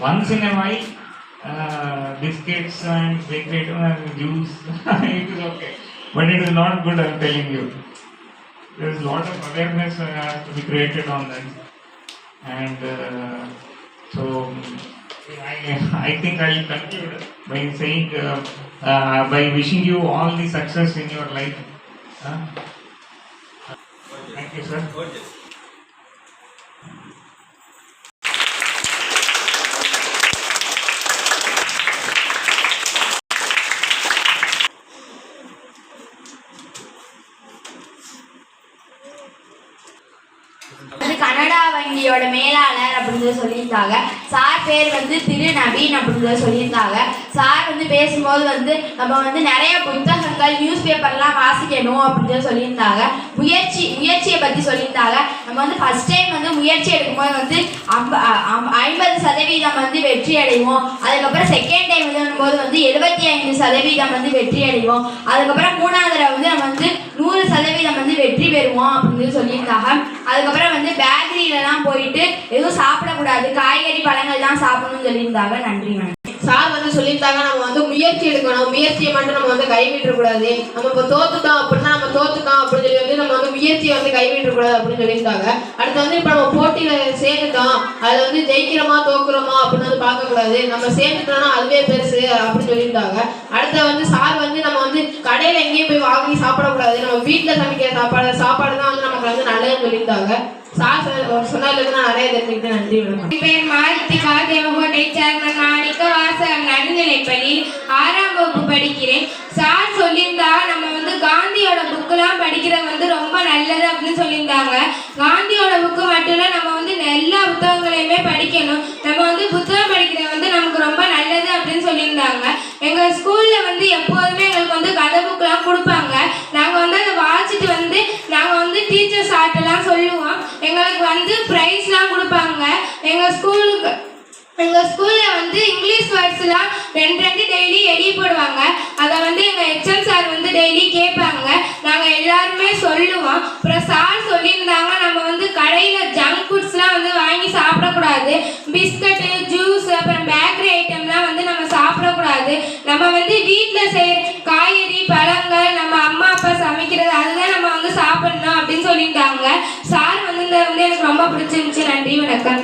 once in a while, biscuits and bakery and juice, it is okay. But it is not good, I am telling you. There is a lot of awareness has to be created on that. And so I think I will conclude by saying, by wishing you all the success in your life. Thank you, sir. Canada வங்கியோட மேலாளர் அப்படின்னு சொல்லியிருந்தாங்க. Sir பேர் திரு நவீன் அப்படின்னு சொல்லியிருந்தாங்க. Sir பேசும்போது நம்ம நிறைய புத்தகங்கள் நியூஸ் பேப்பர்லாம் வாசிக்கணும் அப்படின்னு சொல்லியிருந்தாங்க. முயற்சியை பற்றி சொல்லியிருந்தாங்க. நம்ம ஃபர்ஸ்ட் டைம் முயற்சி எடுக்கும்போது 50% வெற்றி அடைவோம். அதுக்கப்புறம் செகண்ட் டைம் வரும்போது 75% வெற்றி அடைவோம். அதுக்கப்புறம் மூணாவது தடவை நம்ம 100% வெற்றி பெறுவோம் அப்படின்னு சொல்லியிருந்தாங்க. அதுக்கப்புறம் பேக்கரியிலலாம் போயிட்டு எதுவும் சாப்பிடக்கூடாது, காய்கறி பழங்கள் தான் சாப்பிடணும்னு சொல்லியிருந்தாங்க. நன்றி மேம். சார் சொல்லியிருந்தாங்க நம்ம முயற்சி எடுக்கணும், முயற்சியை மட்டும் நம்ம கைவிடக்கூடாது. நம்ம இப்போ தோத்துட்டோம் அப்படின்னா நம்ம தோத்துட்டோம் அப்படின்னு சொல்லி நம்ம முயற்சியை கைவிடக்கூடாது அப்படின்னு சொல்லியிருந்தாங்க. அடுத்து இப்போ நம்ம போட்டியில சேர்ந்துட்டோம், அதுல ஜெயிக்கிறோமா தோக்குறோமா அப்படின்னு பார்க்கக்கூடாது. நம்ம சேர்ந்துட்டோம்னா அதுவே பெருசு அப்படின்னு சொல்லியிருந்தாங்க. அடுத்த சார் நம்ம கடையில எங்கேயும் போய் வாங்கி சாப்பிடக்கூடாது, நம்ம வீட்டில் சமைக்கிற சாப்பாடு தான் நமக்கு நல்லதுன்னு சொல்லியிருந்தாங்க. சார் சொன்னதுல நான் நிறைய தெரிஞ்சுக்கிட்டேன். நன்றி வணக்கம். பேர் மாலத்திகா, தேவகோட்டை சேர்மன் மாணிக்க வாசகம் நடுநிலைப்பள்ளியில் 6ஆம் வகுப்பு படிக்கிறேன். சார் சொல்லியிருந்தா நம்ம காந்தியோட புக்கெல்லாம் படிக்கிறது ரொம்ப நல்லது அப்படின்னு சொல்லியிருந்தாங்க. காந்தியோட புக்கு மட்டும் இல்லை, நம்ம எல்லா புத்தகங்களையுமே படிக்கணும். நம்ம புத்தகம் படிக்கிறது நமக்கு ரொம்ப நல்லது அப்படின்னு சொல்லியிருந்தாங்க. எங்கள் ஸ்கூலில் எப்போதுமே எங்களுக்கு கதை புக்கெல்லாம் கொடுப்பாங்க. நாங்கள் அதை வாசிச்சுட்டு நாங்கள் டீச்சர்ஸ் ஆட்டெல்லாம் சொல்லுவோம். எங்களுக்கு ப்ரைஸ்லாம் கொடுப்பாங்க. எங்கள் ஸ்கூலில் இங்கிலீஷ் வேர்ட்ஸ்லாம் 2 டெய்லி எழுதி போடுவாங்க. அதை எங்கள் ஹெச்எம் சார் டெய்லி கேட்பாங்க. நாங்கள் எல்லாருமே சொல்லுவோம். அப்புறம் சார் சொல்லியிருந்தாங்க நம்ம கடையில் ஜங்க் ஃபுட்ஸ்லாம் வாங்கி சாப்பிடக்கூடாது. பிஸ்கட்டு, ஜூஸ், அப்புறம் பேக்கரி ஐட்டம்லாம் நம்ம சாப்பிடக்கூடாது. நம்ம வீட்டில் செய்கிற காய்கறி பழங்கள் நம்ம அம்மா அப்பா சமைக்கிறது அதுதான் நம்ம சாப்பிடணும் அப்படின்னு சொல்லியிருந்தாங்க. சார் எனக்கு ரொம்ப பிடிச்சிருந்துச்சு. நன்றி வணக்கம்.